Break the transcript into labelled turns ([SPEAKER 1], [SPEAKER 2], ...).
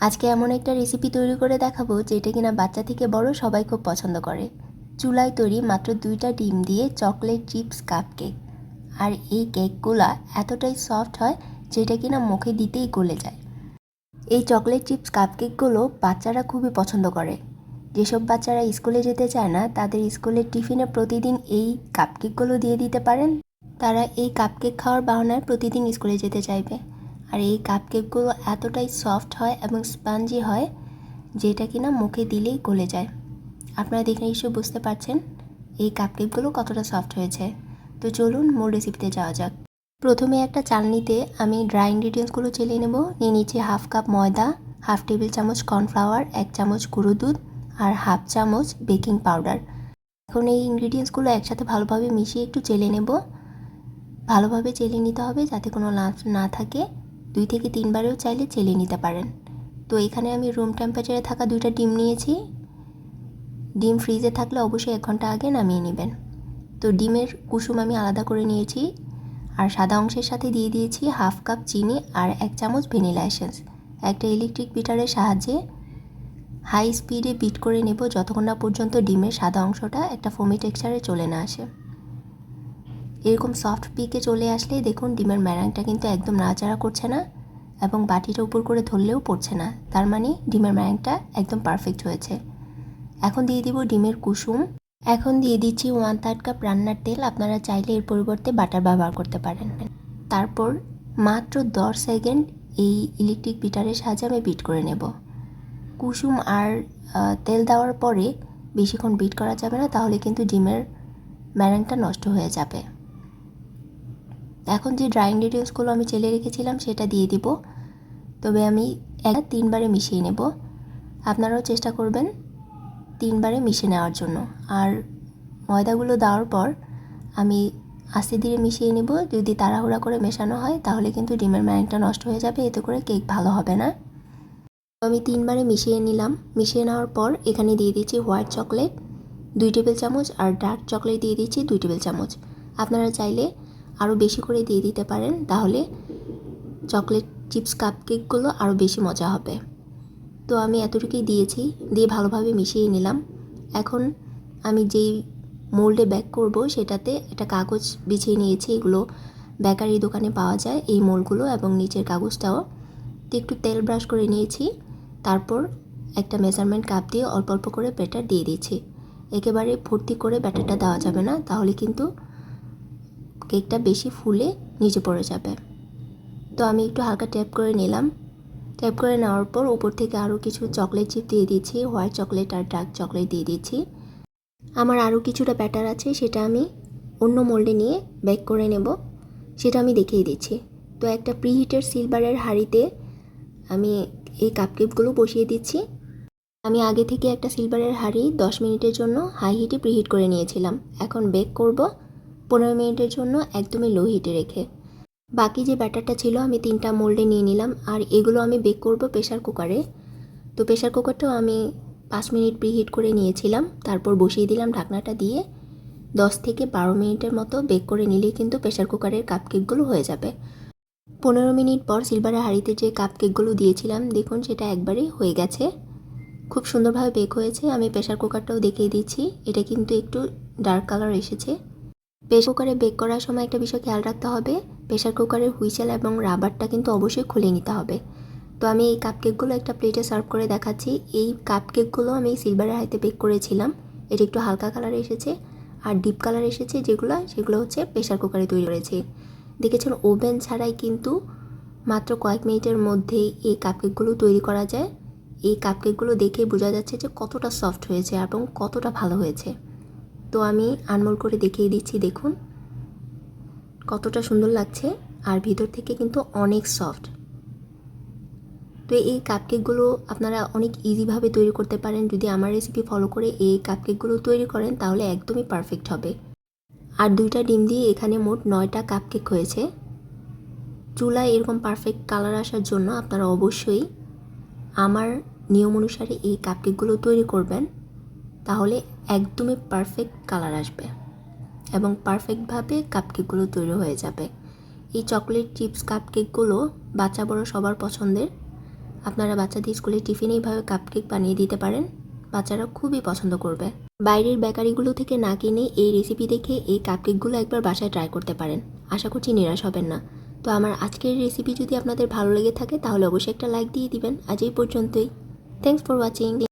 [SPEAKER 1] আজকে এমন একটা রেসিপি তৈরি করে দেখাবো যেটা কিনা বাচ্চা থেকে বড় সবাই খুব পছন্দ করে। চুলায় তৈরি মাত্র 2টা ডিম দিয়ে চকলেট চিপস কাপকেক। আর এই কেকগুলা এতটাই সফট হয় যেটা কিনা মুখে দিতেই গলে যায়। এই চকলেট চিপস কাপকেকগুলো বাচ্চারা খুবই পছন্দ করে। যেসব বাচ্চারা স্কুলে যেতে চায় না তাদের স্কুলের টিফিনে প্রতিদিন এই কাপকেকগুলো দিয়ে দিতে পারেন। তারা এই কাপকেক খাওয়ার বাহানায় প্রতিদিন স্কুলে যেতে চাইবে। আর এই কাপকেকগুলো এতটাই সফট হয় এবং স্পঞ্জি হয় যেটা কিনা মুখে দিলেই গলে যায়। আপনারা দেখে নিশ্চয়ই বুঝতে পারছেন এই কাপকেকগুলো কতটা সফট হয়েছে। তো চলুন মূল রেসিপিতে যাওয়া যাক। প্রথমে একটা চালনিতে আমি ড্রাই ইনগ্রিডিয়েন্টসগুলো চেলে নেব। নিয়ে নিচ্ছি হাফ কাপ ময়দা, হাফ টেবিল চামচ কর্নফ্লাওয়ার, 1 চামচ গুঁড়ো দুধ আর হাফ চামচ বেকিং পাউডার। এখন এই ইনগ্রিডিয়েন্টসগুলো একসাথে ভালোভাবে মিশিয়ে একটু চেলে নেব। ভালোভাবে চেলে নিতে হবে যাতে কোনো লাম্প না থাকে। 2 থেকে 3 বারেও চাইলে চেলে নিতে পারেন। তো এখানে আমি রুম টেম্পারেচারে থাকা 2টা ডিম নিয়েছি। ডিম ফ্রিজে থাকলে অবশ্যই 1 ঘন্টা আগে নামিয়ে নেবেন। তো ডিমের কুসুম আমি আলাদা করে নিয়েছি। আর সাদা অংশের সাথে দিয়ে দিয়েছি হাফ কাপ চিনি আর 1 চামচ ভ্যানিলা এসেন্স। একটা ইলেকট্রিক বিটারের সাহায্যে হাই স্পিডে বিট করে নেব যতক্ষণ না পর্যন্ত ডিমের সাদা অংশটা একটা ফোমি টেক্সচারে চলে না আসে। এরকম সফট পিকে চলে আসলে দেখুন ডিমের ম্যারাংটা কিন্তু একদম নাড়াচাড়া করছে না এবং বাটিটা উপর করে ধরলেও পড়ছে না। তার মানে ডিমের ম্যারাংটা একদম পারফেক্ট হয়েছে। এখন দিয়ে দিব ডিমের কুসুম। এখন দিয়ে দিচ্ছি 1/3 কাপ রান্নার তেল। আপনারা চাইলে এর পরিবর্তে বাটার ব্যবহার করতে পারেন। তারপর মাত্র 10 সেকেন্ড এই ইলেকট্রিক বিটারের সাহায্যে আমি বিট করে নেব। কুসুম আর তেল দেওয়ার পরে বেশিক্ষণ বিট করা যাবে না, তাহলে কিন্তু ডিমের ম্যারাংটা নষ্ট হয়ে যাবে। এখন যে ড্রাই ইনগ্রিডিয়েন্টসগুলো আমি চেলে রেখেছিলাম সেটা দিয়ে দিব। তবে আমি 3 বারে মিশিয়ে নেব। আপনারাও চেষ্টা করবেন 3 বারে মিশিয়ে নেওয়ার জন্য। আর ময়দাগুলো দেওয়ার পর আমি আস্তে ধীরে মিশিয়ে নেব। যদি তাড়াহুড়া করে মেশানো হয় তাহলে কিন্তু ডিমের ম্যারাংটা নষ্ট হয়ে যাবে, এতে করে কেক ভালো হবে না। আমি 3 বারে মিশিয়ে নিলাম। মিশিয়ে নেওয়ার পর এখানে দিয়ে দিচ্ছি হোয়াইট চকলেট 2 টেবিল চামচ আর ডার্ক চকলেট দিয়ে দিচ্ছি 2 টেবিল চামচ। আপনারা চাইলে আরও বেশি করে দিয়ে দিতে পারেন, তাহলে চকলেট চিপস কাপকেকগুলো আরও বেশি মজা হবে। তো আমি এতটুকুই দিয়েছি, দিয়ে ভালোভাবে মিশিয়ে নিলাম। এখন আমি যেই মোল্ডে বেক করব সেটাতে একটা কাগজ বিছিয়ে নিয়েছি। এগুলো বেকারি দোকানে পাওয়া যায় এই মোল্ডগুলো, এবং নিচের কাগজটাও। তো একটু তেল ব্রাশ করে নিয়েছি। তারপর একটা মেজারমেন্ট কাপ দিয়ে অল্প অল্প করে ব্যাটার দিয়ে দিচ্ছি। একেবারে ভর্তি করে ব্যাটারটা দেওয়া যাবে না, তাহলে কিন্তু কেকটা বেশি ফুলে নিচে পড়ে যাবে। তো আমি একটু হালকা ট্যাপ করে নিলাম। ট্যাপ করে নেওয়ার পর উপর থেকে আরও কিছু চকলেট চিপ দিয়ে দিচ্ছি, হোয়াইট চকলেট আর ডার্ক চকলেট দিয়ে দিচ্ছি। আমার আরও কিছুটা ব্যাটার আছে, সেটা আমি অন্য মোল্ডে নিয়ে বেক করে নেব, সেটা আমি দেখিয়ে দিচ্ছি। তো একটা প্রিহিটেড সিলভারের হাঁড়িতে আমি এই কাপকেকগুলো বসিয়ে দিচ্ছি। আমি আগে থেকে একটা সিলভারের হাঁড়ি 10 মিনিটের জন্য হাই হিটে প্রিহিট করে নিয়েছিলাম। এখন বেক করব 15 মিনিটের জন্য একদমই লো হিটে রেখে। বাকি যে ব্যাটারটা ছিল আমি 3টা মোল্ডে নিয়ে নিলাম, আর এগুলো আমি বেক করব প্রেশার কুকারে। তো প্রেশার কুকারটাও আমি 5 মিনিট প্রিহিট করে নিয়েছিলাম। তারপর বসিয়ে দিলাম ঢাকনাটা দিয়ে। 10 থেকে 12 মিনিটের মতো বেক করে নিলেই কিন্তু প্রেশার কুকারের কাপকেকগুলো হয়ে যাবে। 15 মিনিট পর সিলভারের হাঁড়িতে যে কাপকেকগুলো দিয়েছিলাম দেখুন সেটা একবারেই হয়ে গেছে, খুব সুন্দরভাবে বেক হয়েছে। আমি প্রেশার কুকারটাও দেখিয়ে দিচ্ছি, এটা কিন্তু একটু ডার্ক কালার এসেছে। প্রেশার কুকারে বেক করার সময় একটা বিষয় খেয়াল রাখতে হবে, প্রেশার কুকারের হুইসেল এবং রাবারটা কিন্তু অবশ্যই খুলে নিতে হবে। তো আমি এই কাপকেকগুলো একটা প্লেটে সার্ভ করে দেখাচ্ছি। এই কাপকেকগুলো আমি সিলভারের হাঁড়িতে বেক করেছিলাম। এটা একটু হালকা কালার এসেছে, আর ডিপ কালার এসেছে সেগুলো হচ্ছে প্রেশার কুকারে তৈরি করেছি। দেখেছেন ওভেন ছাড়াই কিন্তু মাত্র কয়েক মিনিটের মধ্যেই এই কাপকেকগুলো তৈরি করা যায়। এই কাপকেকগুলো দেখে বোঝা যাচ্ছে যে কতটা সফট হয়েছে এবং কতটা ভালো হয়েছে। তো আমি আনমোল করে দেখিয়ে দিচ্ছি, দেখুন কতটা সুন্দর লাগছে, আর ভিতর থেকে কিন্তু অনেক সফট। তো এই কাপকেকগুলো আপনারা অনেক ইজিভাবে তৈরি করতে পারেন। যদি আমার রেসিপি ফলো করে এই কাপকেকগুলো তৈরি করেন তাহলে একদমই পারফেক্ট হবে। আর 2টা ডিম দিয়ে এখানে মোট 9টা কাপকেক হয়েছে। চুলায় এরকম পারফেক্ট কালার আসার জন্য আপনারা অবশ্যই আমার নিয়ম অনুসারে এই কাপকেকগুলো তৈরি করবেন, তাহলে একদমই পারফেক্ট কালার আসবে এবং পারফেক্টভাবে কাপকেকগুলো তৈরি হয়ে যাবে। এই চকলেট চিপস কাপকেকগুলো বাচ্চা বড় সবার পছন্দের। আপনারা বাচ্চাদের স্কুলে টিফিনে এইভাবে কাপকেক বানিয়ে দিতে পারেন, বাচ্চারা খুবই পছন্দ করবে। বাইরের বেকারিগুলো থেকে না কিনে এই রেসিপি দেখে এই কাপকেকগুলো একবার বাসায় ট্রাই করতে পারেন, আশা করছি নিরাশ হবেন না। তো আমার আজকের রেসিপি যদি আপনাদের ভালো লেগে থাকে তাহলে অবশ্যই একটা লাইক দিয়ে দিবেন। আজ এই পর্যন্তই। Thanks for watching.